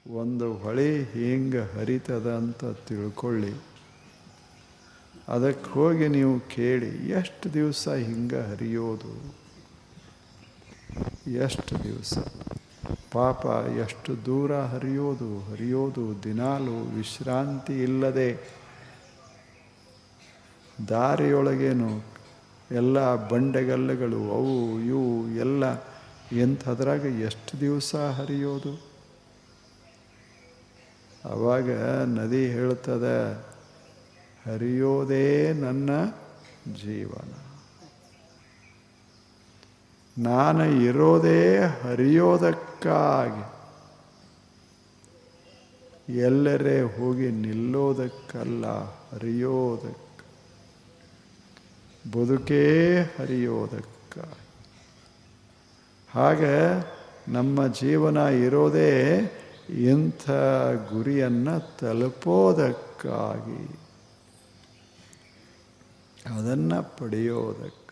ಒಂದು ಹೊಳೆ ಹಿಂಗೆ ಹರಿತದ ಅಂತ ತಿಳ್ಕೊಳ್ಳಿ. ಅದಕ್ಕೆ ಹೋಗಿ ನೀವು ಕೇಳಿ, ಎಷ್ಟು ದಿವಸ ಹಿಂಗೆ ಹರಿಯೋದು, ಎಷ್ಟು ದಿವಸ ಪಾಪ, ಎಷ್ಟು ದೂರ ಹರಿಯೋದು ದಿನಾಲು ವಿಶ್ರಾಂತಿ ಇಲ್ಲದೆ. ದಾರಿಯೊಳಗೇನು ಎಲ್ಲ ಬಂಡೆಗಲ್ಲುಗಳು ಅವು ಇವು ಎಲ್ಲ ಎಂಥದ್ರಾಗ ಎಷ್ಟು ದಿವಸ ಹರಿಯೋದು. ಆವಾಗ ನದಿ ಹೇಳ್ತದೆ, ಹರಿಯೋದೇ ನನ್ನ ಜೀವನ, ನಾನು ಇರೋದೇ ಹರಿಯೋದಕ್ಕಾಗಿ, ಎಲ್ಲರೇ ಹೋಗಿ ನಿಲ್ಲೋದಕ್ಕಲ್ಲ, ಹರಿಯೋದಕ್ಕೆ. ಬದುಕೇ ಹರಿಯೋದಕ್ಕಾಗಿ. ಹಾಗೆ ನಮ್ಮ ಜೀವನ ಇರೋದೇ ಇಂಥ ಗುರಿಯನ್ನು ತಲುಪೋದಕ್ಕಾಗಿ, ಅದನ್ನು ಪಡೆಯೋದಕ್ಕೆ.